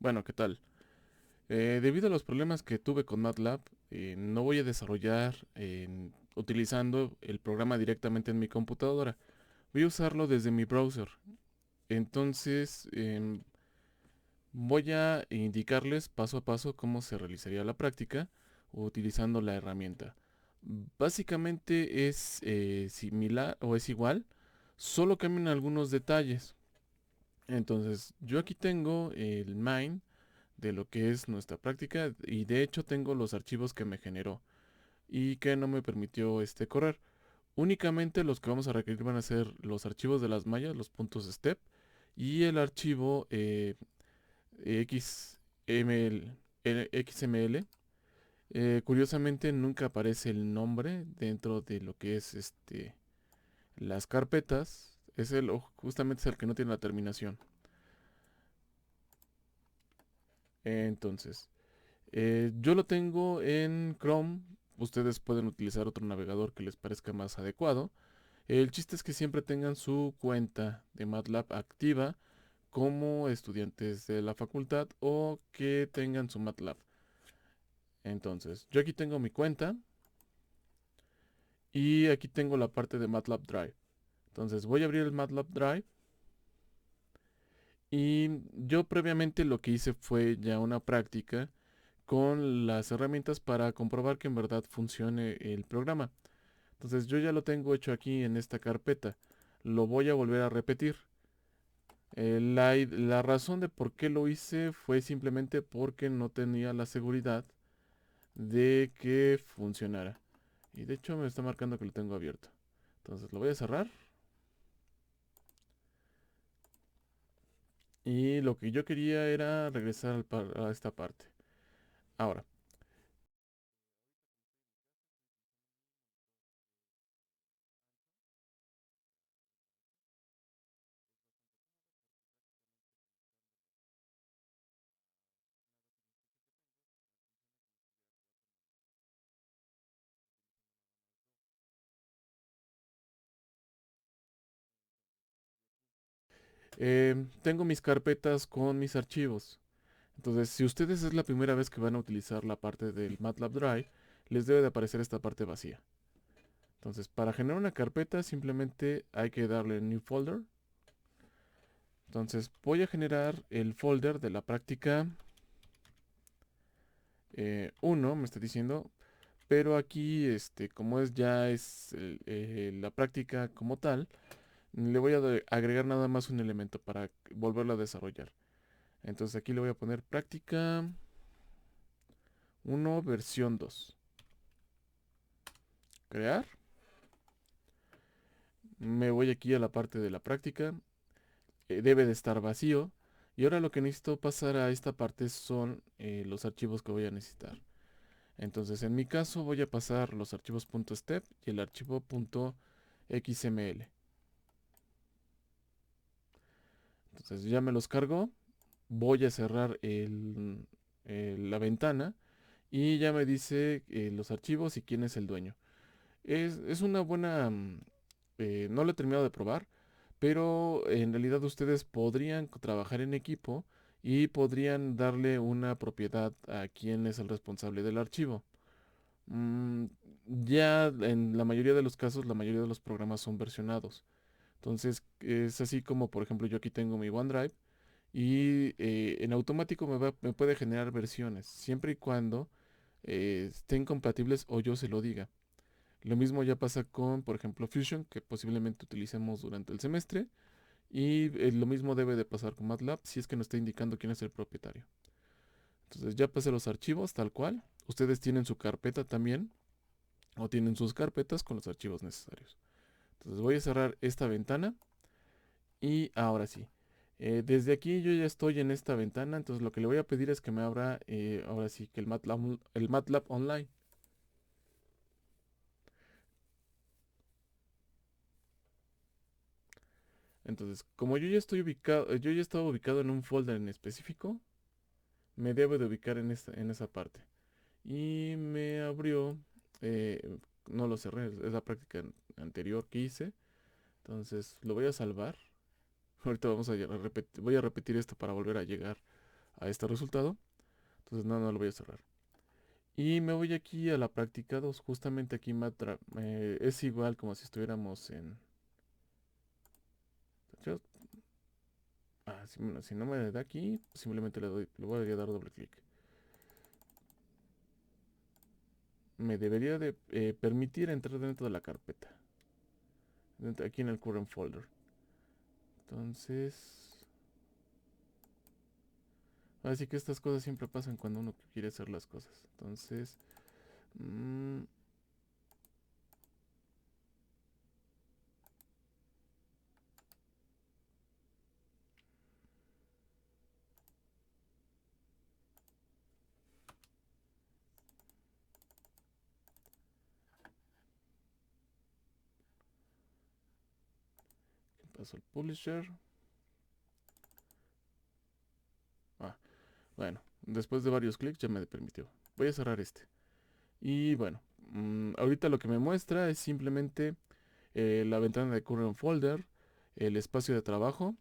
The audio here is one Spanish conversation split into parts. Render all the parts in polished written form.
Bueno, ¿qué tal? Debido a los problemas que tuve con MATLAB, no voy a desarrollar utilizando el programa directamente en mi computadora. Voy a usarlo desde mi browser. Entonces, voy a indicarles paso a paso cómo se realizaría la práctica utilizando la herramienta. Básicamente es similar o es igual, solo cambian algunos detalles. Entonces, yo aquí tengo el main de lo que es nuestra práctica y de hecho tengo los archivos que me generó y que no me permitió correr. Únicamente los que vamos a requerir van a ser los archivos de las mallas, los puntos step y el archivo XML. XML. Curiosamente nunca aparece el nombre dentro de lo que es las carpetas. Justamente es el que no tiene la terminación. Entonces, yo lo tengo en Chrome. Ustedes pueden utilizar otro navegador que les parezca más adecuado. El chiste es que siempre tengan su cuenta de MATLAB activa como estudiantes de la facultad o que tengan su MATLAB. Entonces, yo aquí tengo mi cuenta y aquí tengo la parte de MATLAB Drive. Entonces, voy a abrir el MATLAB Drive y yo previamente lo que hice fue ya una práctica con las herramientas para comprobar que en verdad funcione el programa. Entonces yo ya lo tengo hecho aquí en esta carpeta. Lo voy a volver a repetir. La razón de por qué lo hice fue simplemente porque no tenía la seguridad de que funcionara. Y de hecho me está marcando que lo tengo abierto. Entonces lo voy a cerrar. Y lo que yo quería era regresar a esta parte. Ahora, tengo mis carpetas con mis archivos. Entonces, si ustedes es la primera vez que van a utilizar la parte del MATLAB Drive, les debe de aparecer esta parte vacía. Entonces, para generar una carpeta, simplemente hay que darle New Folder. Entonces, voy a generar el folder de la práctica 1, me está diciendo. Pero aquí, como es la práctica como tal, le voy a agregar nada más un elemento para volverlo a desarrollar. Entonces, aquí le voy a poner práctica 1 versión 2. Crear. Me voy aquí a la parte de la práctica. Debe de estar vacío. Y ahora lo que necesito pasar a esta parte son los archivos que voy a necesitar. Entonces en mi caso voy a pasar los archivos .step y el archivo .xml. Entonces ya me los cargó. Voy a cerrar la ventana y ya me dice los archivos y quién es el dueño. Es una buena... no lo he terminado de probar, pero en realidad ustedes podrían trabajar en equipo y podrían darle una propiedad a quien es el responsable del archivo. Mm, ya en la mayoría de los casos, la mayoría de los programas son versionados. Entonces es así como, por ejemplo, yo aquí tengo mi OneDrive y en automático me puede generar versiones, siempre y cuando estén compatibles o yo se lo diga. Lo mismo ya pasa con, por ejemplo, Fusion, que posiblemente utilicemos durante el semestre. Y lo mismo debe de pasar con MATLAB si es que nos está indicando quién es el propietario. Entonces ya pasé los archivos tal cual. Ustedes tienen su carpeta también o tienen sus carpetas con los archivos necesarios. Entonces voy a cerrar esta ventana y ahora sí. Desde aquí yo ya estoy en esta ventana, entonces lo que le voy a pedir es que me abra ahora sí que el MATLAB Online. Entonces, como yo ya estoy ubicado, yo ya estaba ubicado en un folder en específico, me debo de ubicar en esa parte. Y me abrió, no lo cerré, es la práctica anterior que hice. Entonces lo voy a salvar. Ahorita voy a repetir esto para volver a llegar a este resultado. Entonces no lo voy a cerrar. Y me voy aquí a la práctica 2. Justamente aquí es igual como si estuviéramos en... si no me da aquí, simplemente le voy a dar doble clic. Me debería de permitir entrar dentro de la carpeta. Aquí en el current folder. Entonces... Así que estas cosas siempre pasan cuando uno quiere hacer las cosas. Entonces... mm, paso el publisher. Ah, bueno, después de varios clics ya me permitió. Voy a cerrar este. Y bueno, ahorita lo que me muestra es simplemente la ventana de current folder, el espacio de trabajo.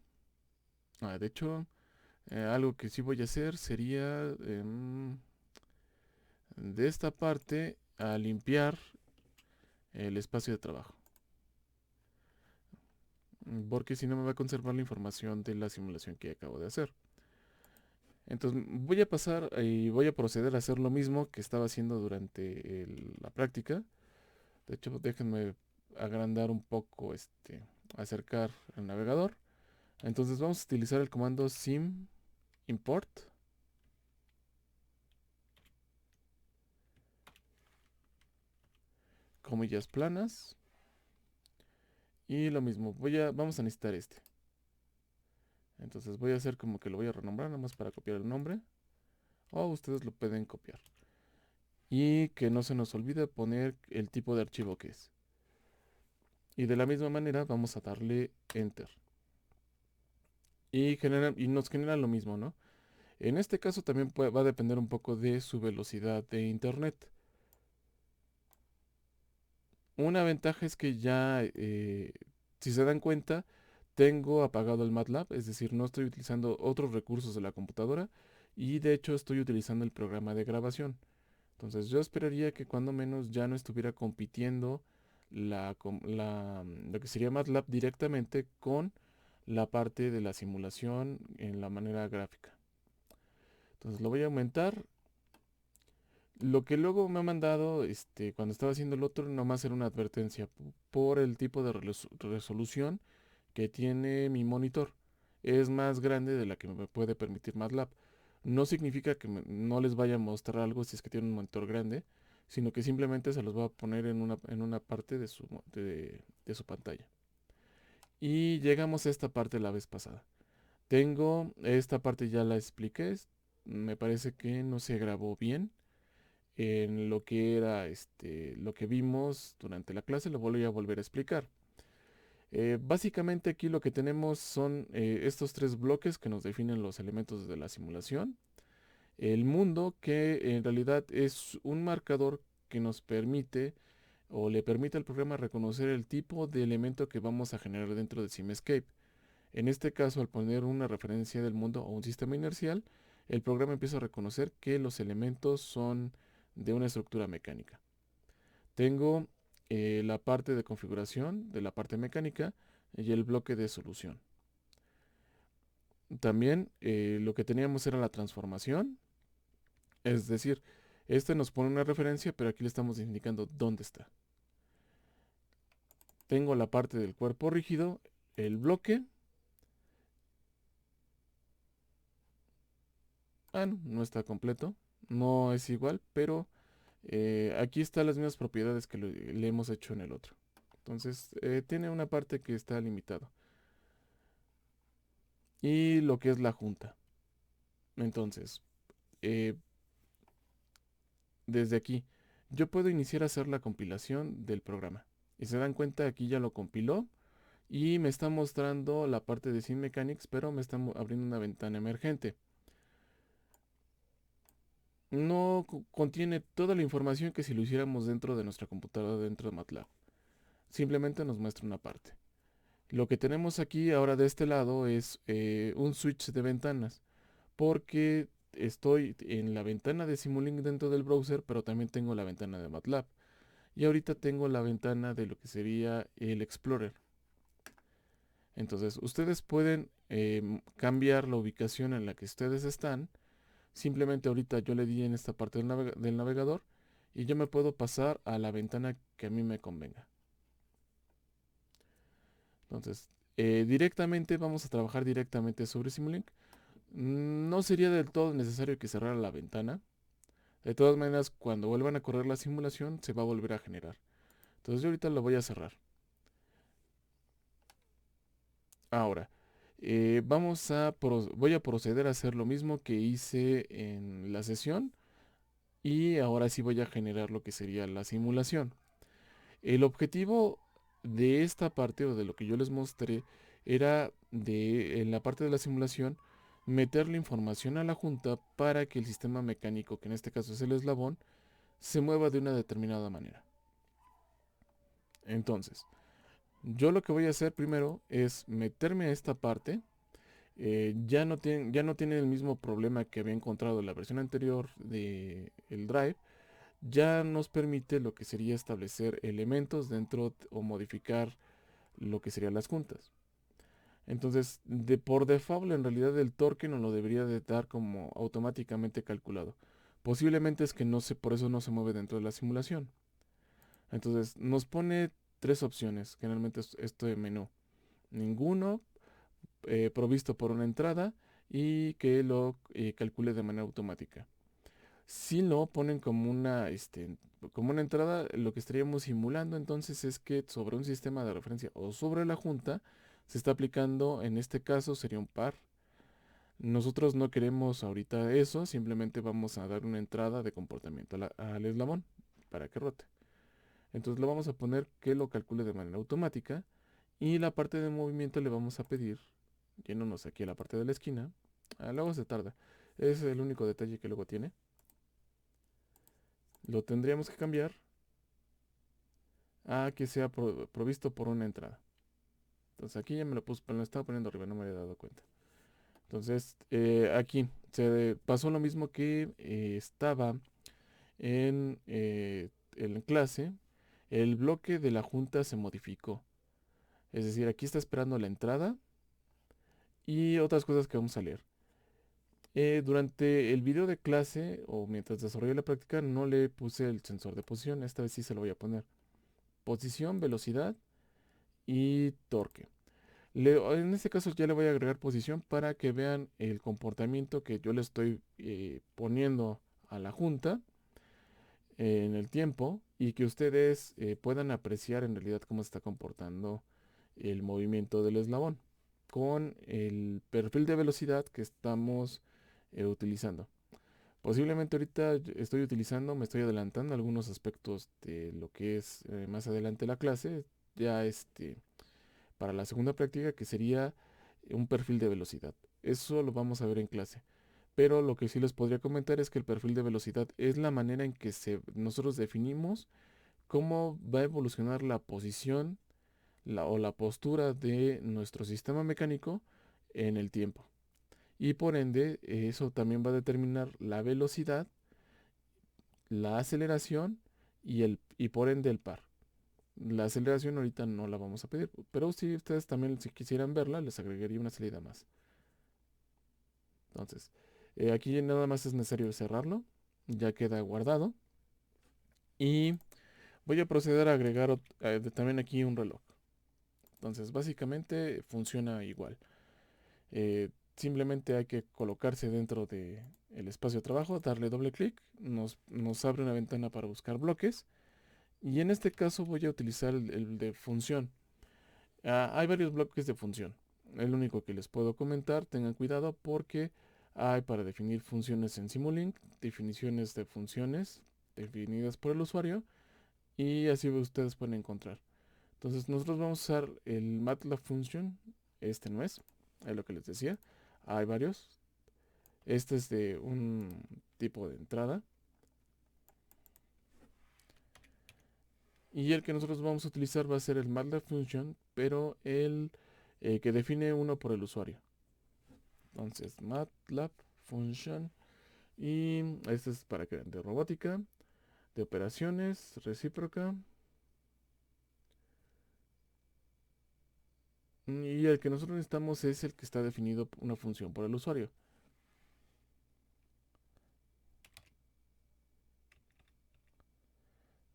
De hecho, algo que sí voy a hacer sería de esta parte a limpiar el espacio de trabajo. Porque si no me va a conservar la información de la simulación que acabo de hacer. Entonces voy a pasar y voy a proceder a hacer lo mismo que estaba haciendo durante la práctica. De hecho, déjenme agrandar un poco, acercar el navegador. Entonces vamos a utilizar el comando sim import. Comillas planas. Y lo mismo, vamos a necesitar este. Entonces voy a hacer como que lo voy a renombrar nada más para copiar el nombre. O ustedes lo pueden copiar. Y que no se nos olvide poner el tipo de archivo que es. Y de la misma manera vamos a darle enter. Y nos genera lo mismo, ¿no? En este caso también va a depender un poco de su velocidad de internet. Una ventaja es que ya, si se dan cuenta, tengo apagado el MATLAB, es decir, no estoy utilizando otros recursos de la computadora y de hecho estoy utilizando el programa de grabación. Entonces yo esperaría que cuando menos ya no estuviera compitiendo lo que sería MATLAB directamente con la parte de la simulación en la manera gráfica. Entonces lo voy a aumentar. Lo que luego me ha mandado, cuando estaba haciendo el otro, nomás era una advertencia por el tipo de resolución que tiene mi monitor. Es más grande de la que me puede permitir MATLAB. No significa que no les vaya a mostrar algo si es que tiene un monitor grande, sino que simplemente se los va a poner en una parte de su pantalla. Y llegamos a esta parte la vez pasada. Esta parte ya la expliqué. Me parece que no se grabó bien en lo que era lo que vimos durante la clase. Lo voy a volver a explicar. Básicamente aquí lo que tenemos son estos tres bloques que nos definen los elementos de la simulación. El mundo, que en realidad es un marcador que nos permite o le permite al programa reconocer el tipo de elemento que vamos a generar dentro de Simescape. En este caso, al poner una referencia del mundo o un sistema inercial, el programa empieza a reconocer que los elementos son de una estructura mecánica. Tengo la parte de configuración de la parte mecánica y el bloque de solución. También lo que teníamos era la transformación, es decir, este nos pone una referencia, pero aquí le estamos indicando dónde está. Tengo la parte del cuerpo rígido, el bloque. No está completo, no es igual, pero aquí están las mismas propiedades que le hemos hecho en el otro. Entonces, tiene una parte que está limitado. Y lo que es la junta. Entonces, eh, desde aquí, yo puedo iniciar a hacer la compilación del programa. Y se dan cuenta, aquí ya lo compiló y me está mostrando la parte de SimMechanics, pero me está abriendo una ventana emergente. No contiene toda la información que si lo hiciéramos dentro de nuestra computadora, dentro de MATLAB. Simplemente nos muestra una parte. Lo que tenemos aquí ahora de este lado es un switch de ventanas. porque estoy en la ventana de Simulink dentro del browser, pero también tengo la ventana de MATLAB. Y ahorita tengo la ventana de lo que sería el Explorer. Entonces, ustedes pueden cambiar la ubicación en la que ustedes están. Simplemente ahorita yo le di en esta parte del navegador y yo me puedo pasar a la ventana que a mí me convenga. Entonces, directamente vamos a trabajar directamente sobre Simulink. No sería del todo necesario que cerrara la ventana. De todas maneras, cuando vuelvan a correr la simulación, se va a volver a generar. Entonces yo ahorita lo voy a cerrar. Ahora, voy a proceder a hacer lo mismo que hice en la sesión. Y ahora sí voy a generar lo que sería la simulación. El objetivo de esta parte o de lo que yo les mostré era en la parte de la simulación meterle información a la junta para que el sistema mecánico, que en este caso es el eslabón, se mueva de una determinada manera. Entonces, yo lo que voy a hacer primero es meterme a esta parte. Ya no tiene el mismo problema que había encontrado en la versión anterior de el Drive. Ya nos permite lo que sería establecer elementos dentro o modificar lo que serían las juntas. Entonces, por default, en realidad el torque nos lo debería de dar como automáticamente calculado. Posiblemente es que no se, por eso no se mueve dentro de la simulación. Entonces, nos pone tres opciones, generalmente esto de menú. Ninguno, provisto por una entrada y que lo calcule de manera automática. Si lo ponen como una entrada, lo que estaríamos simulando entonces es que sobre un sistema de referencia o sobre la junta se está aplicando, en este caso sería un par. Nosotros no queremos ahorita eso, simplemente vamos a dar una entrada de comportamiento al eslabón para que rote. Entonces le vamos a poner que lo calcule de manera automática y la parte de movimiento le vamos a pedir, yéndonos aquí a la parte de la esquina, luego se tarda, es el único detalle que luego tiene. Lo tendríamos que cambiar a que sea provisto por una entrada. Entonces aquí ya me lo puse, pero lo estaba poniendo arriba, no me había dado cuenta. Entonces aquí se pasó lo mismo que estaba en clase. El bloque de la junta se modificó. Es decir, aquí está esperando la entrada y otras cosas que vamos a leer. Durante el video de clase o mientras desarrollé la práctica no le puse el sensor de posición. Esta vez sí se lo voy a poner. Posición, velocidad y torque. En este caso ya le voy a agregar posición para que vean el comportamiento que yo le estoy poniendo a la junta en el tiempo y que ustedes puedan apreciar en realidad cómo se está comportando el movimiento del eslabón con el perfil de velocidad que estamos utilizando. Posiblemente ahorita me estoy adelantando algunos aspectos de lo que es más adelante la clase, ya para la segunda práctica que sería un perfil de velocidad. Eso lo vamos a ver en clase. Pero lo que sí les podría comentar es que el perfil de velocidad es la manera en que nosotros definimos cómo va a evolucionar la posición o la postura de nuestro sistema mecánico en el tiempo. Y por ende, eso también va a determinar la velocidad, la aceleración y por ende el par. La aceleración ahorita no la vamos a pedir, pero si ustedes también si quisieran verla, les agregaría una salida más. Entonces, aquí nada más es necesario cerrarlo, ya queda guardado. Y voy a proceder a agregar también aquí un reloj. Entonces, básicamente funciona igual. Simplemente hay que colocarse dentro de el espacio de trabajo, darle doble clic, nos abre una ventana para buscar bloques. Y en este caso voy a utilizar el de función. Hay varios bloques de función. El único que les puedo comentar, tengan cuidado porque hay para definir funciones en Simulink, definiciones de funciones definidas por el usuario y así ustedes pueden encontrar. Entonces nosotros vamos a usar el MATLAB Function, este no es lo que les decía, hay varios. Este es de un tipo de entrada y el que nosotros vamos a utilizar va a ser el MATLAB Function, pero el que define uno por el usuario. Entonces, MATLAB function. Y este es para que de robótica, de operaciones, recíproca. Y el que nosotros necesitamos es el que está definido una función por el usuario.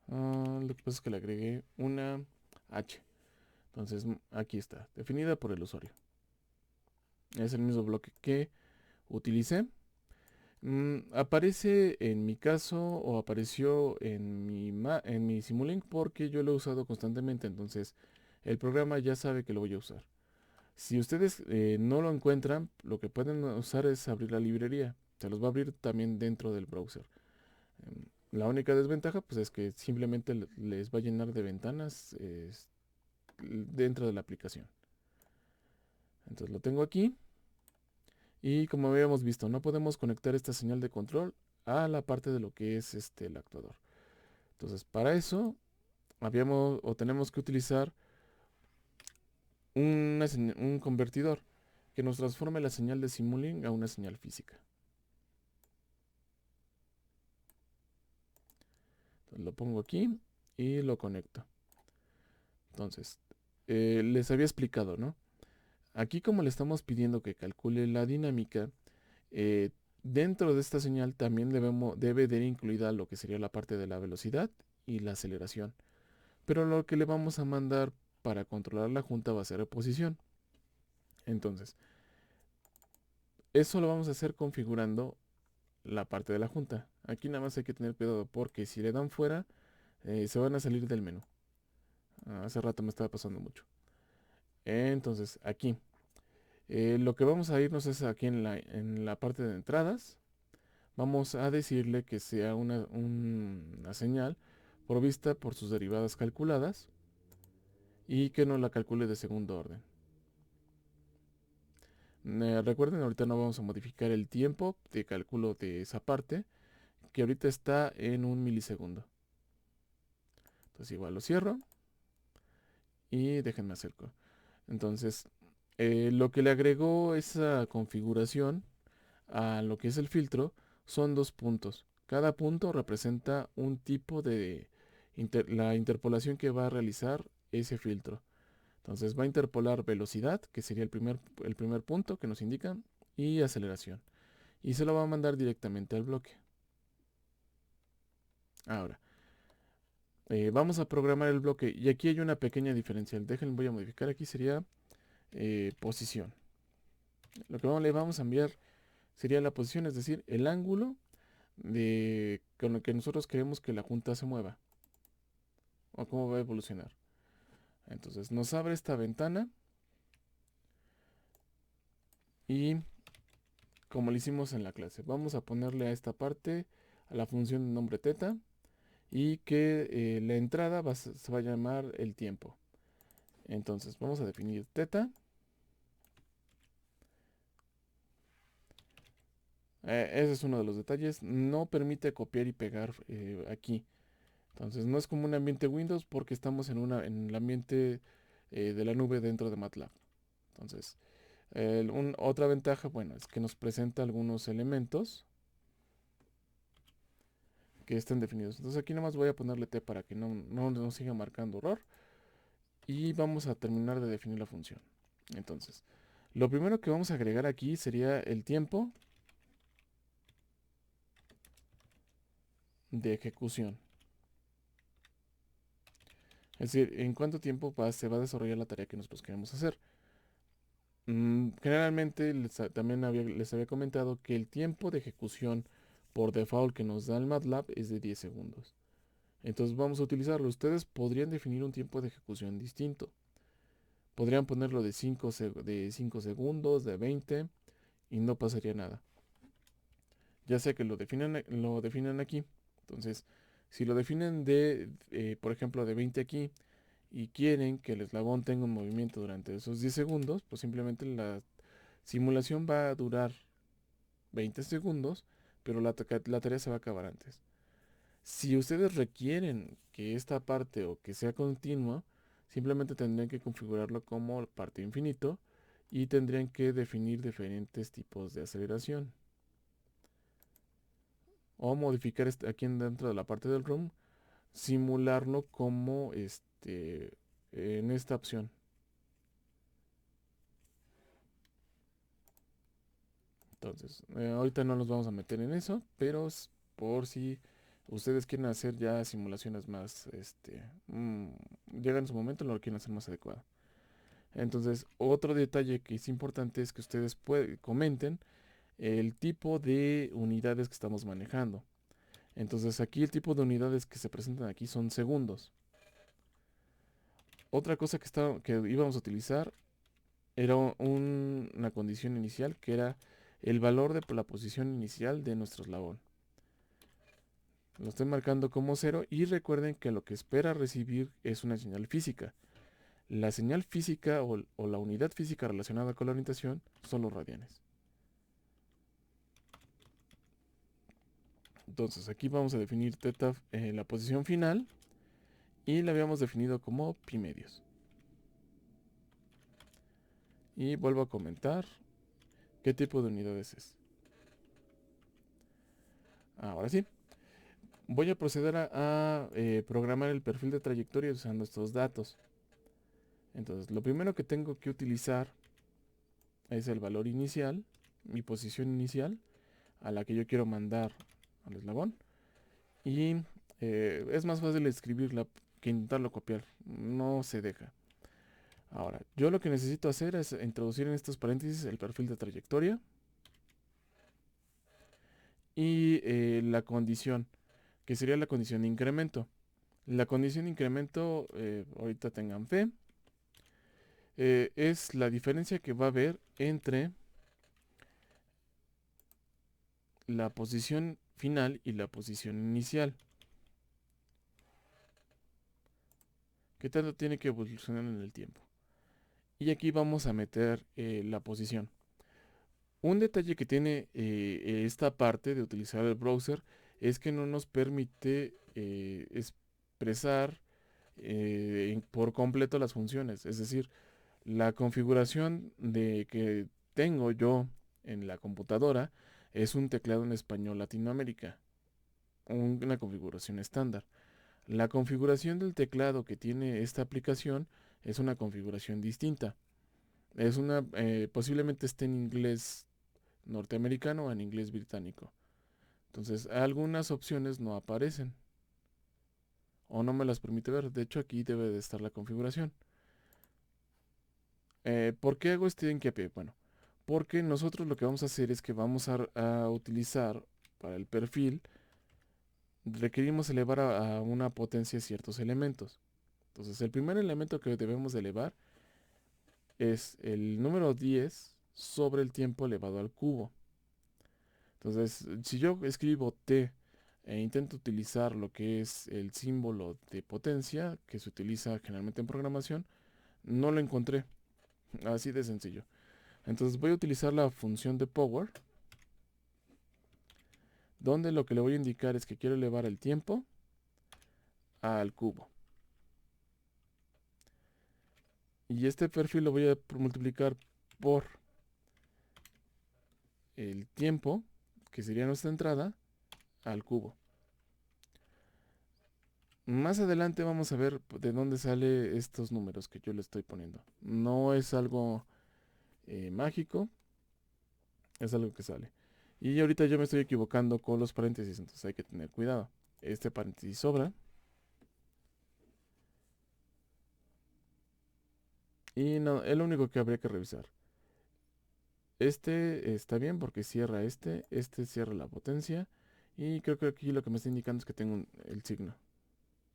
Lo que pasa es que le agregué una H. Entonces aquí está, definida por el usuario. Es el mismo bloque que utilicé. Aparece en mi caso o apareció en mi Simulink porque yo lo he usado constantemente. Entonces el programa ya sabe que lo voy a usar. Si ustedes no lo encuentran, lo que pueden usar es abrir la librería. Se los va a abrir también dentro del browser. La única desventaja pues es que simplemente les va a llenar de ventanas dentro de la aplicación. Entonces lo tengo aquí y como habíamos visto, no podemos conectar esta señal de control a la parte de lo que es el actuador. Entonces para eso tenemos que utilizar un convertidor que nos transforme la señal de Simulink a una señal física. Entonces lo pongo aquí y lo conecto. Entonces, les había explicado, ¿no? Aquí como le estamos pidiendo que calcule la dinámica, eh, dentro de esta señal también debe de ir incluida lo que sería la parte de la velocidad y la aceleración. Pero lo que le vamos a mandar para controlar la junta va a ser posición. Entonces, eso lo vamos a hacer configurando la parte de la junta. Aquí nada más hay que tener cuidado porque si le dan fuera, se van a salir del menú. Hace rato me estaba pasando mucho. Entonces, aquí. Lo que vamos a irnos es aquí en la parte de entradas. Vamos a decirle que sea una señal provista por sus derivadas calculadas y que no la calcule de segundo orden. Recuerden, ahorita no vamos a modificar el tiempo de cálculo de esa parte, que ahorita está en 1 milisegundo. Entonces igual lo cierro y déjenme acerco. Entonces, lo que le agregó esa configuración a lo que es el filtro son 2 puntos. Cada punto representa un tipo de la interpolación que va a realizar ese filtro. Entonces va a interpolar velocidad, que sería el primer punto que nos indica, y aceleración. Y se lo va a mandar directamente al bloque. Ahora, vamos a programar el bloque. Y aquí hay una pequeña diferencia. Déjenme, voy a modificar. Aquí sería posición. Lo que le vamos a enviar sería la posición, es decir, el ángulo con lo que nosotros queremos que la junta se mueva. O cómo va a evolucionar. Entonces nos abre esta ventana. Y como lo hicimos en la clase, vamos a ponerle a esta parte a la función de nombre teta. Y que la entrada se va a llamar el tiempo. Entonces vamos a definir teta. Ese es uno de los detalles. No permite copiar y pegar aquí. Entonces no es como un ambiente Windows porque estamos en el ambiente de la nube dentro de MATLAB. Entonces, otra ventaja, bueno, es que nos presenta algunos elementos que estén definidos. Entonces aquí nomás voy a ponerle T para que no nos siga marcando error. Y vamos a terminar de definir la función. Entonces, lo primero que vamos a agregar aquí sería el tiempo de ejecución. Es decir, en cuánto tiempo se va a desarrollar la tarea que nosotros queremos hacer. Generalmente también les había comentado que el tiempo de ejecución por default que nos da el MATLAB es de 10 segundos. Entonces vamos a utilizarlo. Ustedes podrían definir un tiempo de ejecución distinto. Podrían ponerlo de 5 segundos, de 20 y no pasaría nada. Ya sea que lo definan aquí. Entonces, si lo definen por ejemplo, de 20 aquí y quieren que el eslabón tenga un movimiento durante esos 10 segundos, pues simplemente la simulación va a durar 20 segundos, pero la tarea se va a acabar antes. Si ustedes requieren que esta parte o que sea continua, simplemente tendrían que configurarlo como parte infinito y tendrían que definir diferentes tipos de aceleración. o modificar aquí dentro de la parte del room, simularlo como en esta opción. Entonces, ahorita no nos vamos a meter en eso, pero por si ustedes quieren hacer ya simulaciones más, llega en su momento, lo quieren hacer más adecuado. Entonces, otro detalle que es importante es que ustedes comenten el tipo de unidades que estamos manejando. Entonces, aquí el tipo de unidades que se presentan aquí son segundos. Otra cosa que íbamos a utilizar era una condición inicial que era el valor de la posición inicial de nuestro eslabón. Lo estoy marcando como 0 y recuerden que lo que espera recibir es una señal física. La señal física o la unidad física relacionada con la orientación son los radianes. Entonces aquí vamos a definir θ en la posición final y la habíamos definido como pi medios. Y vuelvo a comentar qué tipo de unidades es. Ahora sí, voy a proceder a programar el perfil de trayectoria usando estos datos. Entonces, lo primero que tengo que utilizar es el valor inicial, mi posición inicial, a la que yo quiero mandar al eslabón. Y es más fácil escribirla que intentarlo copiar. No se deja. Ahora, yo lo que necesito hacer es introducir en estos paréntesis el perfil de trayectoria y la condición, que sería la condición de incremento. La condición de incremento, ahorita tengan fe, es la diferencia que va a haber entre la posición final y la posición inicial. ¿Qué tanto tiene que evolucionar en el tiempo? Y aquí vamos a meter la posición. Un detalle que tiene esta parte de utilizar el browser es que no nos permite expresar por completo las funciones. Es decir, la configuración de que tengo yo en la computadora es un teclado en español Latinoamérica, una configuración estándar. La configuración del teclado que tiene esta aplicación es una configuración distinta. Posiblemente esté en inglés norteamericano o en inglés británico. Entonces, algunas opciones no aparecen o no me las permite ver. De hecho, aquí debe de estar la configuración. ¿Por qué hago este hincapié? Bueno, porque nosotros lo que vamos a hacer es que vamos a utilizar para el perfil, requerimos elevar a una potencia ciertos elementos. Entonces, el primer elemento que debemos de elevar es el número 10 sobre el tiempo elevado al cubo. Entonces, si yo escribo t e intento utilizar lo que es el símbolo de potencia que se utiliza generalmente en programación, no lo encontré. Así de sencillo. Entonces voy a utilizar la función de power, donde lo que le voy a indicar es que quiero elevar el tiempo al cubo. Y este perfil lo voy a multiplicar por el tiempo, que sería nuestra entrada, al cubo. Más adelante vamos a ver de dónde salen estos números que yo le estoy poniendo. No es algo mágico, es algo que sale. Y ahorita yo me estoy equivocando con los paréntesis, entonces hay que tener cuidado. Este paréntesis sobra. Y no, es lo único que habría que revisar. Este está bien porque cierra este cierra la potencia. Y creo que aquí lo que me está indicando es que tengo el signo.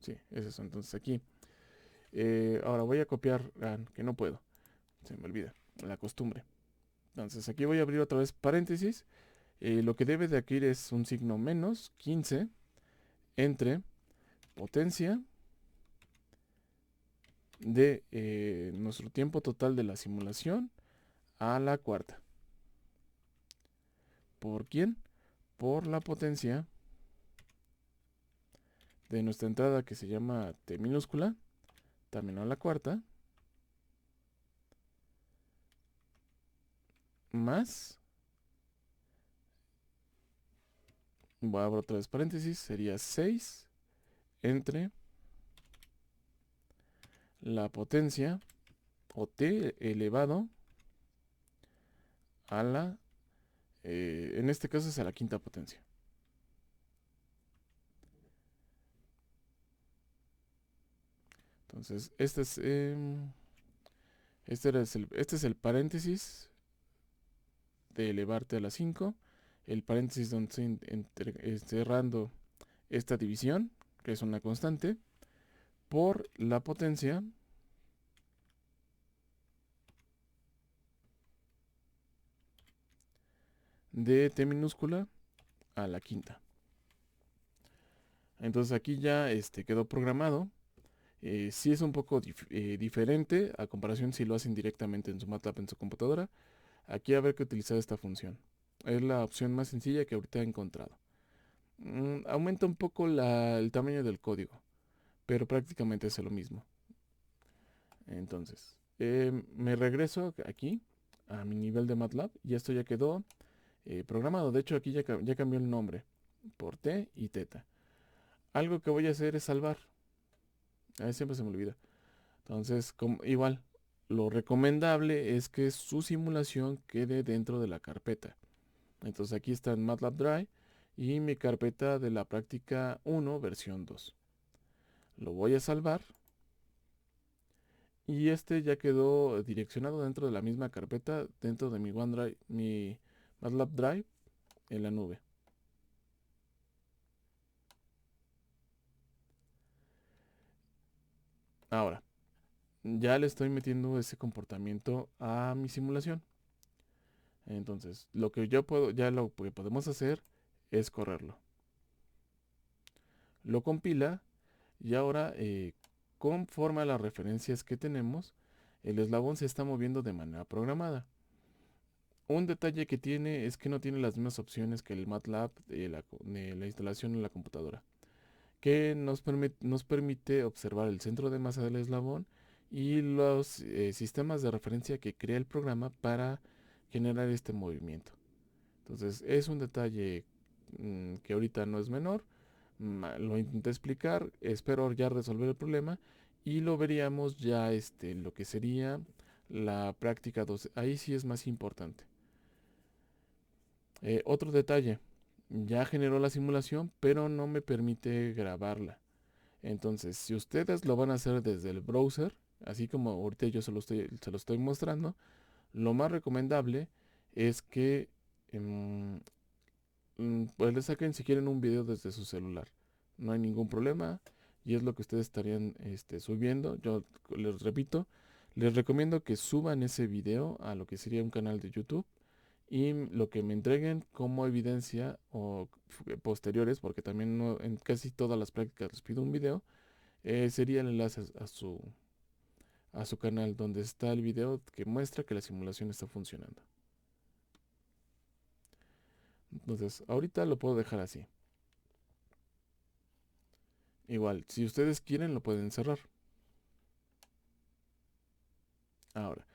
Sí, es eso. Entonces aquí. Ahora voy a copiar, que no puedo. Se me olvida, la costumbre. Entonces aquí voy a abrir otra vez paréntesis. Lo que debe de aquí es un signo menos 15 entre potencia de nuestro tiempo total de la simulación a la cuarta. ¿Por quién? Por la potencia de nuestra entrada que se llama T minúscula, también a la cuarta, más voy a abrir otra vez paréntesis, sería 6 entre la potencia o t elevado a la, en este caso es a la quinta potencia. Entonces, este es el paréntesis de elevarte a la 5, el paréntesis donde estoy cerrando esta división, que es una constante, por la potencia de t minúscula a la quinta. Entonces aquí ya quedó programado. Sí es un poco diferente a comparación si lo hacen directamente en su MATLAB en su computadora. Aquí habrá que utilizar esta función. Es la opción más sencilla que ahorita he encontrado. Aumenta un poco el tamaño del código, pero prácticamente es lo mismo. Entonces, me regreso aquí a mi nivel de MATLAB y esto ya quedó programado. De hecho, aquí ya cambió el nombre por T y Theta. Algo que voy a hacer es salvar. A veces siempre se me olvida. Entonces, igual, lo recomendable es que su simulación quede dentro de la carpeta. Entonces aquí está en MATLAB Drive y mi carpeta de la práctica 1, versión 2. Lo voy a salvar y ya quedó direccionado dentro de la misma carpeta, dentro de mi OneDrive, mi MATLAB Drive en la nube. Ahora, ya le estoy metiendo ese comportamiento a mi simulación. Entonces, lo que podemos hacer es correrlo. Lo compila y ahora, conforme a las referencias que tenemos, el eslabón se está moviendo de manera programada. Un detalle que tiene es que no tiene las mismas opciones que el MATLAB de la instalación en la computadora, que nos permite observar el centro de masa del eslabón y los sistemas de referencia que crea el programa para generar este movimiento. Entonces es un detalle que ahorita no es menor. Lo intenté explicar, espero ya resolver el problema y lo veríamos ya lo que sería la práctica 2. Ahí sí es más importante. Otro detalle, ya generó la simulación, pero no me permite grabarla. Entonces, si ustedes lo van a hacer desde el browser, así como ahorita yo se lo estoy mostrando, lo más recomendable es que pues le saquen si quieren un video desde su celular. No hay ningún problema y es lo que ustedes estarían subiendo. Yo les repito, les recomiendo que suban ese video a lo que sería un canal de YouTube y lo que me entreguen como evidencia o posteriores, porque también en casi todas las prácticas les pido un video, sería el enlace a su canal donde está el video que muestra que la simulación está funcionando. Entonces, ahorita lo puedo dejar así. Igual, si ustedes quieren lo pueden cerrar. Ahora,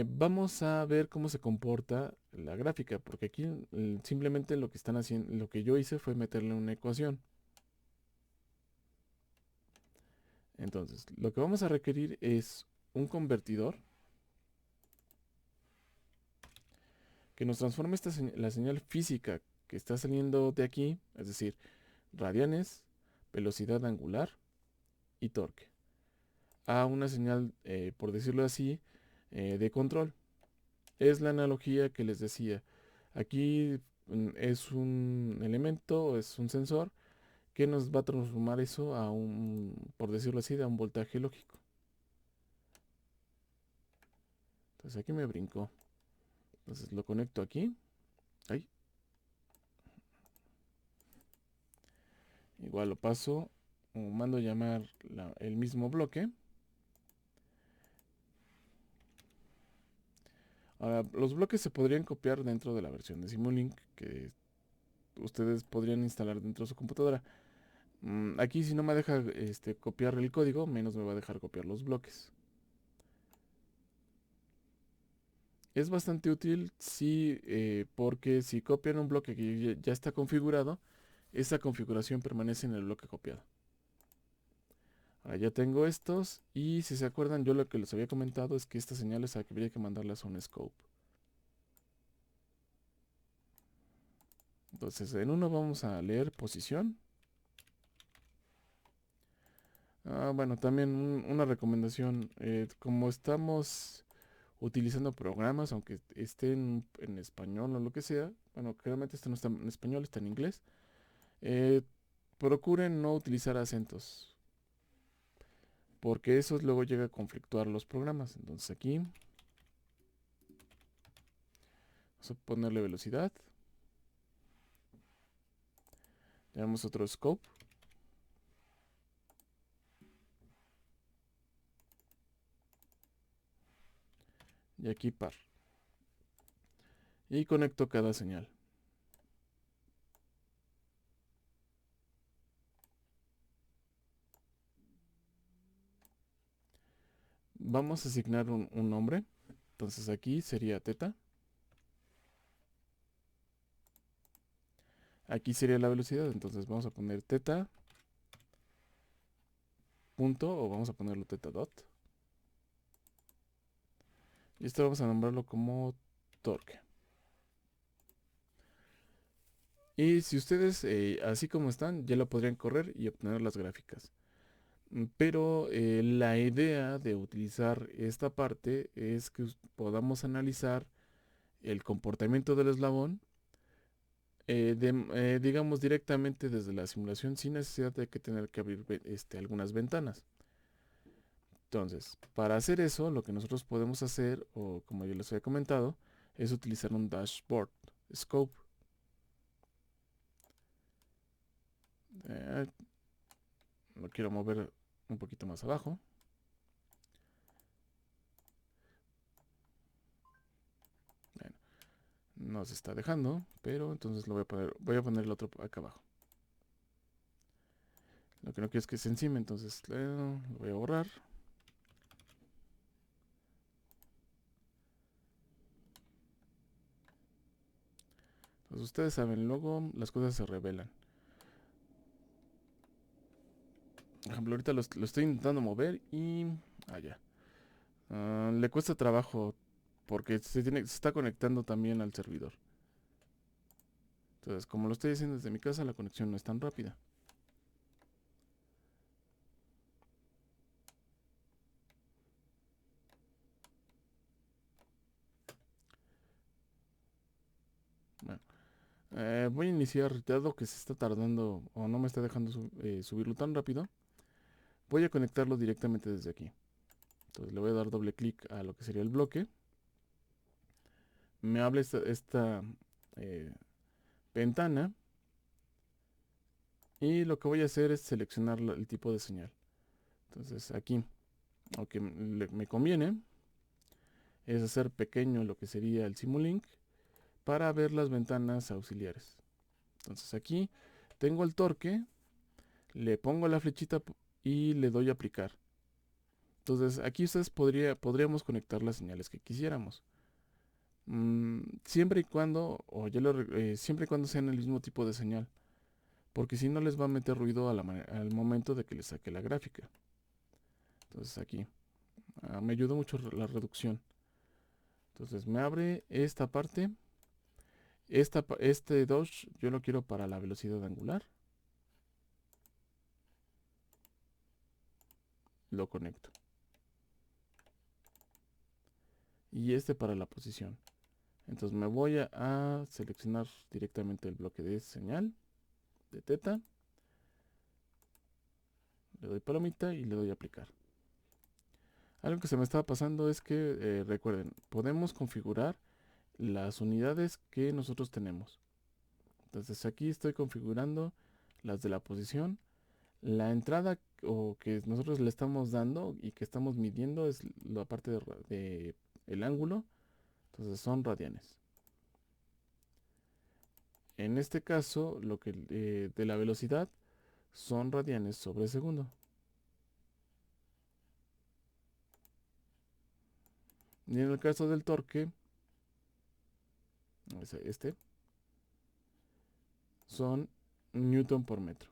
vamos a ver cómo se comporta la gráfica, porque aquí simplemente lo que están haciendo, lo que yo hice fue meterle una ecuación. Entonces, lo que vamos a requerir es un convertidor que nos transforme la señal física que está saliendo de aquí, es decir, radianes, velocidad angular y torque, a una señal, por decirlo así, de control. Es la analogía que les decía. Aquí es un elemento, es un sensor que nos va a transformar eso a por decirlo así, a un voltaje lógico. Entonces aquí me brincó. Entonces lo conecto aquí. Ahí. Igual lo paso o mando a llamar el mismo bloque. Ahora, los bloques se podrían copiar dentro de la versión de Simulink que ustedes podrían instalar dentro de su computadora. Aquí si no me deja copiar el código, menos me va a dejar copiar los bloques. Es bastante útil si, porque si copian un bloque que ya está configurado, esa configuración permanece en el bloque copiado. Ahora ya tengo estos y si se acuerdan yo lo que les había comentado es que estas señales habría que mandarlas a un scope. Entonces en uno vamos a leer posición. Bueno, también una recomendación, como estamos utilizando programas, aunque estén en español o lo que sea, bueno, claramente este no está en español, está en inglés, eh, procuren no utilizar acentos, porque eso luego llega a conflictuar los programas. Entonces aquí vamos a ponerle velocidad, le damos otro scope y aquí par. Y conecto cada señal. Vamos a asignar un nombre. Entonces aquí sería teta. Aquí sería la velocidad. Entonces vamos a poner teta punto o vamos a ponerlo teta dot. Y esto vamos a nombrarlo como torque. Y si ustedes, así como están, ya lo podrían correr y obtener las gráficas. Pero la idea de utilizar esta parte es que podamos analizar el comportamiento del eslabón, digamos directamente desde la simulación sin necesidad de que tener que abrir algunas ventanas. Entonces, para hacer eso, lo que nosotros podemos hacer, o como yo les había comentado, es utilizar un dashboard scope. Eh, lo quiero mover un poquito más abajo. Bueno, no se está dejando, pero entonces voy a poner el otro acá abajo. Lo que no quiero es que se encime, entonces lo voy a borrar. Pues ustedes saben, luego las cosas se revelan. Por ejemplo, ahorita lo estoy intentando mover y... ya. Le cuesta trabajo porque se está conectando también al servidor. Entonces, como lo estoy haciendo desde mi casa, la conexión no es tan rápida. Bueno, voy a iniciar, dado que se está tardando o no me está dejando subirlo tan rápido. Voy a conectarlo directamente desde aquí. Entonces le voy a dar doble clic a lo que sería el bloque. Me abre esta eh, ventana y lo que voy a hacer es seleccionar el tipo de señal. Entonces aquí, lo que me conviene es hacer pequeño lo que sería el Simulink para ver las ventanas auxiliares. Entonces aquí tengo el torque, le pongo la flechita y le doy a aplicar. Entonces aquí podríamos conectar las señales que quisiéramos. Siempre y cuando, siempre y cuando sean el mismo tipo de señal, porque si no les va a meter ruido al momento de que les saque la gráfica. Entonces aquí me ayuda mucho la reducción. Entonces me abre esta parte. Este dodge yo lo quiero para la velocidad angular. Lo conecto. Y este para la posición. Entonces me voy a seleccionar directamente el bloque de señal de teta. Le doy palomita y le doy a aplicar. Algo que se me estaba pasando es que, recuerden, podemos configurar las unidades que nosotros tenemos. Entonces aquí estoy configurando las de la posición. La entrada o que nosotros le estamos dando y que estamos midiendo es la parte de el ángulo. Entonces son radianes. En este caso, lo que de la velocidad son radianes sobre segundo. Y en el caso del torque, este, son newton por metro.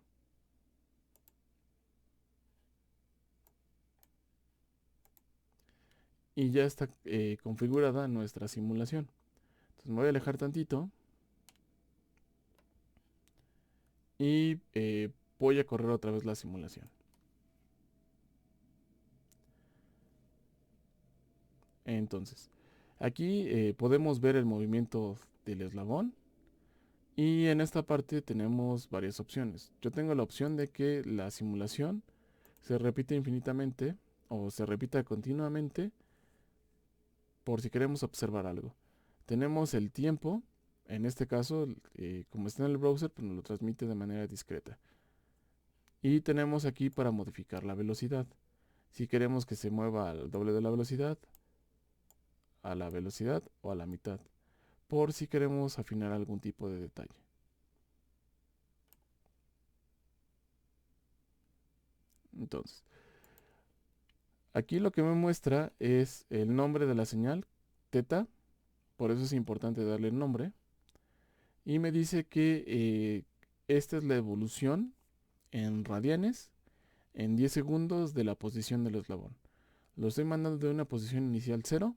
Y ya está configurada nuestra simulación. Entonces me voy a alejar tantito y voy a correr otra vez la simulación. Entonces, aquí podemos ver el movimiento del eslabón y en esta parte tenemos varias opciones. Yo tengo la opción de que la simulación se repite infinitamente o se repita continuamente por si queremos observar algo. Tenemos el tiempo, en este caso, como está en el browser, pues nos lo transmite de manera discreta. Y tenemos aquí para modificar la velocidad. Si queremos que se mueva al doble de la velocidad, a la velocidad o a la mitad, por si queremos afinar algún tipo de detalle. Entonces, aquí lo que me muestra es el nombre de la señal, teta, por eso es importante darle el nombre. Y me dice que esta es la evolución en radianes en 10 segundos de la posición del eslabón. Lo estoy mandando de una posición inicial 0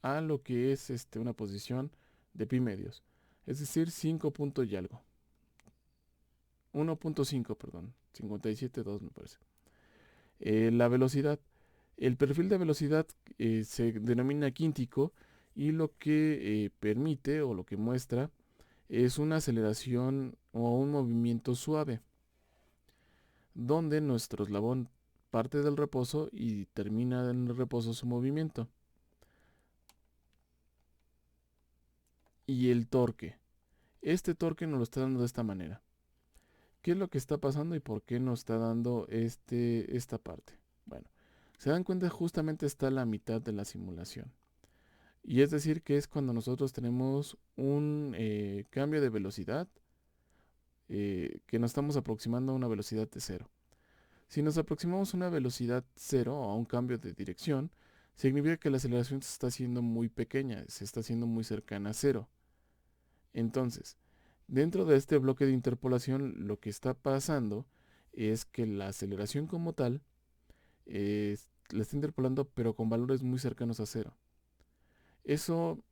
a lo que es una posición de pi medios. Es decir, 5 puntos y algo. 1.5, perdón. 57.2 me parece. La velocidad. El perfil de velocidad se denomina quíntico y lo que permite o lo que muestra es una aceleración o un movimiento suave, donde nuestro eslabón parte del reposo y termina en el reposo su movimiento. Y el torque. Este torque nos lo está dando de esta manera. ¿Qué es lo que está pasando y por qué nos está dando esta parte? Bueno, se dan cuenta, justamente está la mitad de la simulación. Y es decir, que es cuando nosotros tenemos un cambio de velocidad que nos estamos aproximando a una velocidad de cero. Si nos aproximamos a una velocidad cero o a un cambio de dirección, significa que la aceleración se está haciendo muy pequeña, se está haciendo muy cercana a cero. Entonces, dentro de este bloque de interpolación, lo que está pasando es que la aceleración como tal la está interpolando, pero con valores muy cercanos a cero. Eso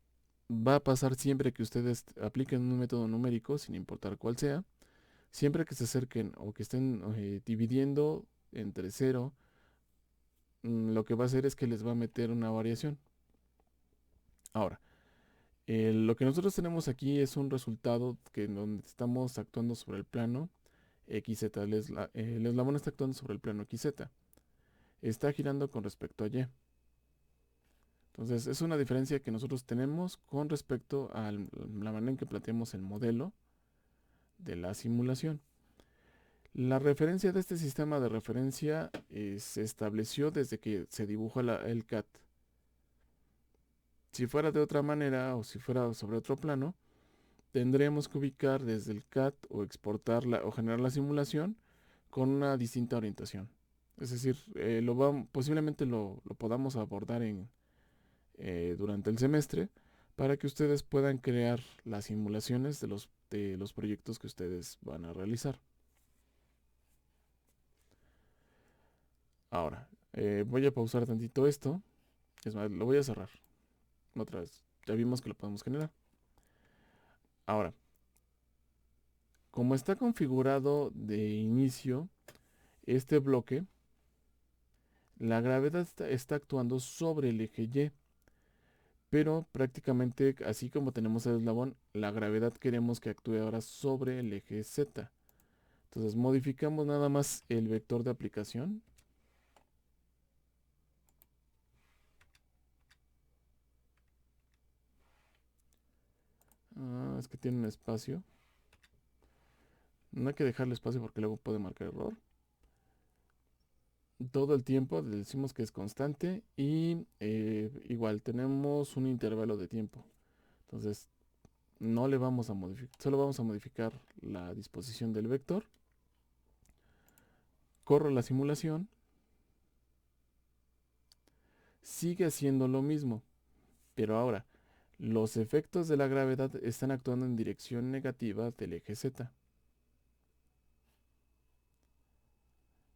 va a pasar siempre que ustedes apliquen un método numérico, sin importar cuál sea, siempre que se acerquen o que estén dividiendo entre cero, lo que va a hacer es que les va a meter una variación. Ahora, lo que nosotros tenemos aquí es un resultado que donde estamos actuando sobre el plano XZ. El eslabón está actuando sobre el plano XZ. Está girando con respecto a Y. Entonces, es una diferencia que nosotros tenemos con respecto a la manera en que planteamos el modelo de la simulación. La referencia de este sistema de referencia se estableció desde que se dibujó el CAD. Si fuera de otra manera o si fuera sobre otro plano, tendremos que ubicar desde el CAD o exportarla o generar la simulación con una distinta orientación. Es decir, posiblemente lo podamos abordar durante el semestre para que ustedes puedan crear las simulaciones de los proyectos que ustedes van a realizar. Ahora, voy a pausar tantito esto. Es más, lo voy a cerrar. Otra vez. Ya vimos que lo podemos generar. Ahora, como está configurado de inicio este bloque, la gravedad está actuando sobre el eje Y. Pero prácticamente así como tenemos el eslabón, la gravedad queremos que actúe ahora sobre el eje Z. Entonces modificamos nada más el vector de aplicación. Es que tiene un espacio. No hay que dejarle espacio porque luego puede marcar error. Todo el tiempo decimos que es constante y igual tenemos un intervalo de tiempo. Entonces no le vamos a modificar, solo vamos a modificar la disposición del vector. Corro la simulación. Sigue haciendo lo mismo, pero ahora Los efectos de la gravedad están actuando en dirección negativa del eje Z.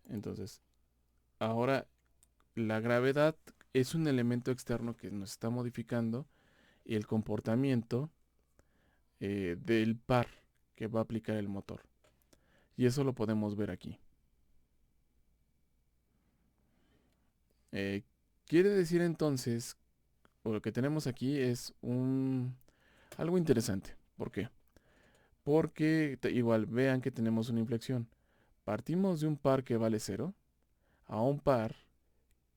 Entonces, ahora la gravedad es un elemento externo que nos está modificando el comportamiento del par que va a aplicar el motor. Y eso lo podemos ver aquí. Quiere decir entonces, o lo que tenemos aquí es algo interesante. ¿Por qué? Porque igual vean que tenemos una inflexión. Partimos de un par que vale 0 a un par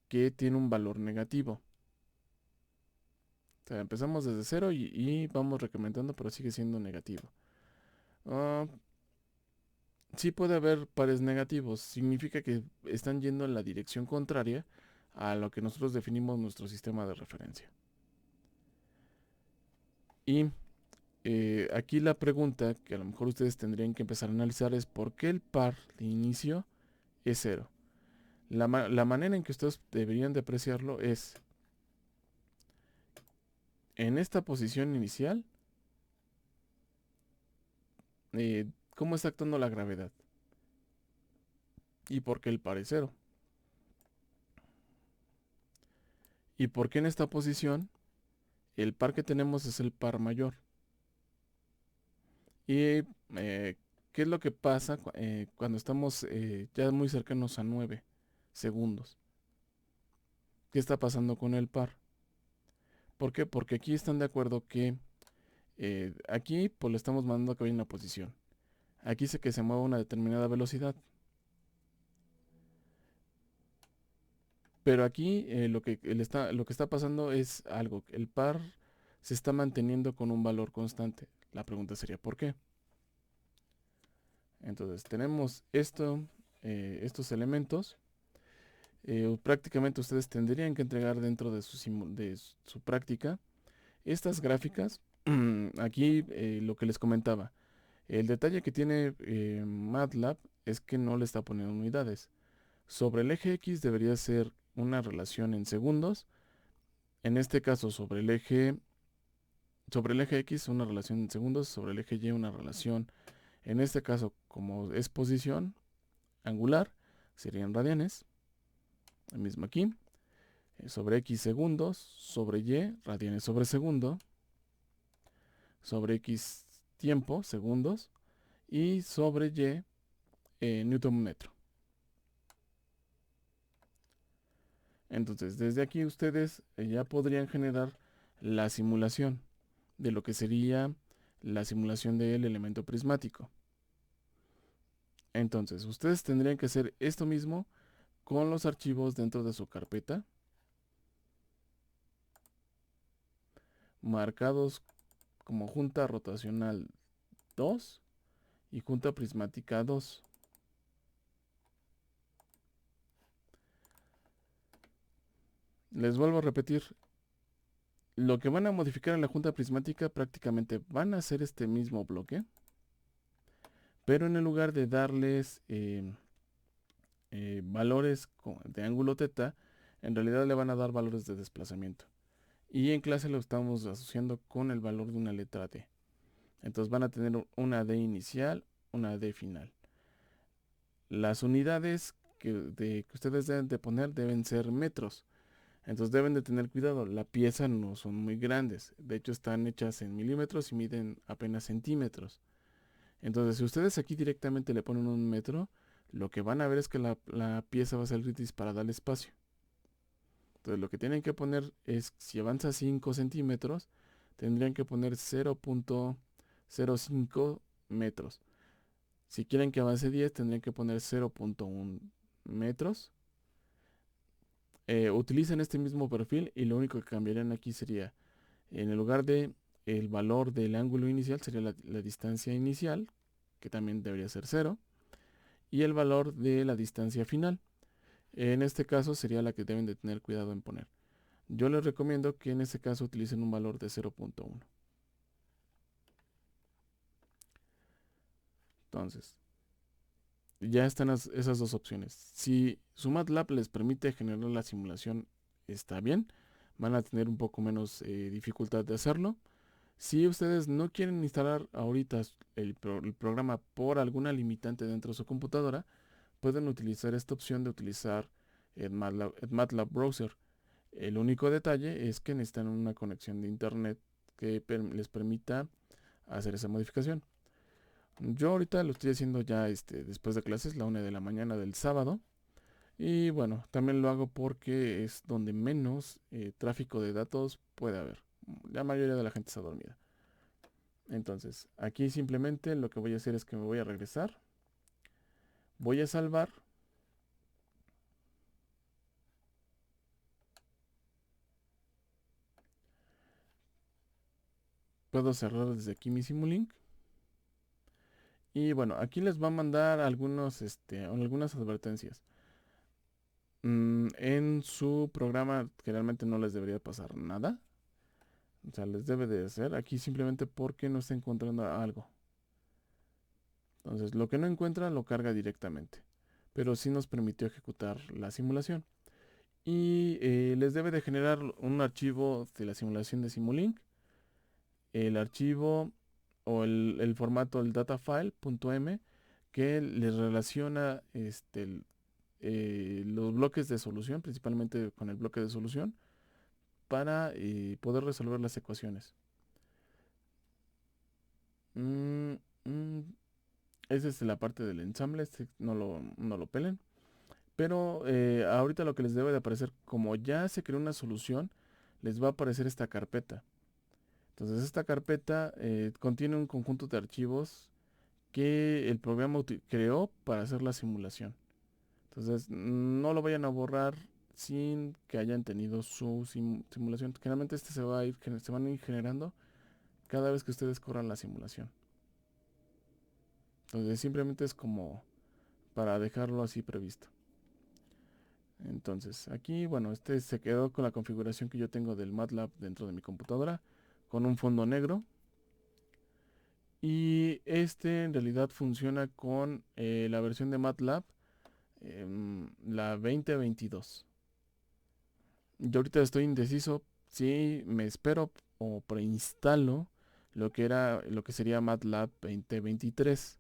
que tiene un valor negativo. O sea, empezamos desde 0 y vamos recrementando, pero sigue siendo negativo. Sí puede haber pares negativos. Significa que están yendo en la dirección contraria a lo que nosotros definimos nuestro sistema de referencia. Y aquí la pregunta que a lo mejor ustedes tendrían que empezar a analizar es ¿por qué el par de inicio es 0? La manera en que ustedes deberían de apreciarlo es en esta posición inicial, ¿cómo está actuando la gravedad? ¿Y por qué el par es 0? ¿Y por qué en esta posición el par que tenemos es el par mayor? ¿Y qué es lo que pasa cuando estamos ya muy cercanos a 9 segundos? ¿Qué está pasando con el par? ¿Por qué? Porque aquí están de acuerdo que aquí pues le estamos mandando a que vaya en una posición. Aquí dice que se mueve a una determinada velocidad. Pero aquí lo que está pasando es algo. El par se está manteniendo con un valor constante. La pregunta sería ¿por qué? Entonces tenemos estos elementos. Prácticamente ustedes tendrían que entregar dentro de su práctica estas gráficas. Aquí lo que les comentaba. El detalle que tiene MATLAB es que no le está poniendo unidades. Sobre el eje X debería ser una relación en segundos. En este caso, sobre el eje X una relación en segundos, sobre el eje Y una relación, en este caso, como es posición angular, serían radianes. El mismo aquí. Sobre X segundos, sobre Y, radianes sobre segundo, sobre X tiempo, segundos, y sobre Y, newton metro. Entonces, desde aquí ustedes ya podrían generar la simulación de lo que sería la simulación del elemento prismático. Entonces, ustedes tendrían que hacer esto mismo con los archivos dentro de su carpeta, marcados como junta rotacional 2 y junta prismática 2. Les vuelvo a repetir, lo que van a modificar en la junta prismática prácticamente van a hacer este mismo bloque, pero en el lugar de darles valores de ángulo teta, en realidad le van a dar valores de desplazamiento. Y en clase lo estamos asociando con el valor de una letra D. Entonces van a tener una D inicial, una D final. Las unidades que ustedes deben de poner deben ser metros. Entonces deben de tener cuidado, la pieza no son muy grandes. De hecho están hechas en milímetros y miden apenas centímetros. Entonces si ustedes aquí directamente le ponen un metro, lo que van a ver es que la pieza va a salir disparada al espacio. Entonces lo que tienen que poner es, si avanza 5 centímetros, tendrían que poner 0.05 metros. Si quieren que avance 10, tendrían que poner 0.1 metros. Utilicen este mismo perfil y lo único que cambiarían aquí sería, en el lugar de el valor del ángulo inicial, sería la distancia inicial, que también debería ser 0, y el valor de la distancia final. En este caso sería la que deben de tener cuidado en poner. Yo les recomiendo que en este caso utilicen un valor de 0.1. Entonces, ya están esas dos opciones. Si su MATLAB les permite generar la simulación, está bien. van a tener un poco menos dificultad de hacerlo. Si ustedes no quieren instalar ahorita el programa por alguna limitante dentro de su computadora, pueden utilizar esta opción de utilizar el MATLAB Browser. El único detalle es que necesitan una conexión de internet que les permita hacer esa modificación. Yo ahorita lo estoy haciendo ya después de clases, la 1 de la mañana del sábado. Y bueno, también lo hago porque es donde menos tráfico de datos puede haber. La mayoría de la gente está dormida. Entonces, aquí simplemente lo que voy a hacer es que me voy a regresar. Voy a salvar. Puedo cerrar desde aquí mi Simulink. Y bueno, aquí les va a mandar algunas advertencias. En su programa generalmente no les debería pasar nada. O sea, les debe de hacer aquí simplemente porque no está encontrando algo. Entonces, lo que no encuentra lo carga directamente. Pero sí nos permitió ejecutar la simulación. Y les debe de generar un archivo de la simulación de Simulink. El archivo o el formato, el datafile.m, que les relaciona los bloques de solución, principalmente con el bloque de solución, para poder resolver las ecuaciones. Mm, mm, Esa es la parte del ensamble, no lo pelen. Pero ahorita lo que les debe de aparecer, como ya se creó una solución, les va a aparecer esta carpeta. Entonces esta carpeta contiene un conjunto de archivos que el programa creó para hacer la simulación. Entonces no lo vayan a borrar sin que hayan tenido su simulación. Generalmente se van a ir generando cada vez que ustedes corran la simulación. Entonces simplemente es como para dejarlo así previsto. Entonces aquí, bueno, se quedó con la configuración que yo tengo del MATLAB dentro de mi computadora, con un fondo negro. Y en realidad funciona con la versión de MATLAB, la 2022. Yo ahorita estoy indeciso si me espero o preinstalo lo que sería MATLAB 2023.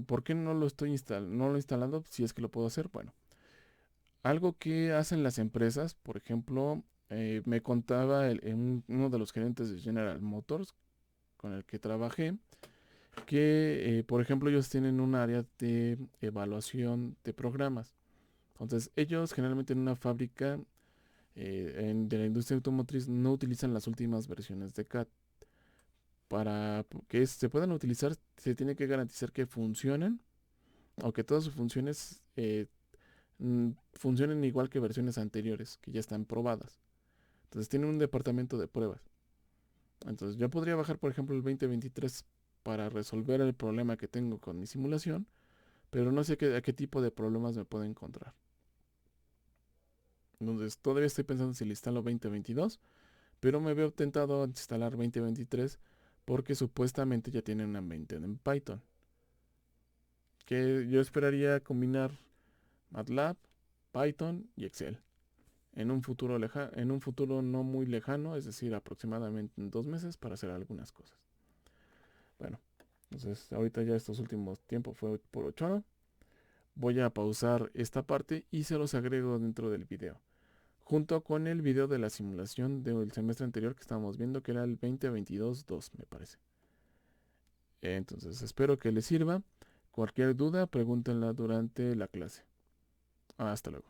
¿Por qué no lo he instalado si es que lo puedo hacer? Bueno, algo que hacen las empresas, por ejemplo, me contaba uno de los gerentes de General Motors con el que trabajé, que, por ejemplo, ellos tienen un área de evaluación de programas. Entonces, ellos generalmente en una fábrica de la industria automotriz no utilizan las últimas versiones de CAD. Para que se puedan utilizar, se tiene que garantizar que funcionen o que todas sus funciones funcionen igual que versiones anteriores, que ya están probadas. Entonces, tienen un departamento de pruebas. Entonces, yo podría bajar, por ejemplo, el 2023 para resolver el problema que tengo con mi simulación, pero no sé a qué tipo de problemas me puedo encontrar. Entonces, todavía estoy pensando si le instalo 2022, pero me veo tentado a instalar 2023 porque supuestamente ya tienen un ambiente en Python. Que yo esperaría combinar MATLAB, Python y Excel en un futuro no muy lejano, es decir, aproximadamente en 2 meses para hacer algunas cosas. Bueno, entonces ahorita ya estos últimos tiempos fue por 8. Voy a pausar esta parte y se los agrego dentro del video, junto con el video de la simulación del semestre anterior que estábamos viendo, que era el 2022-2, me parece. Entonces espero que les sirva. Cualquier duda, pregúntenla durante la clase. Hasta luego.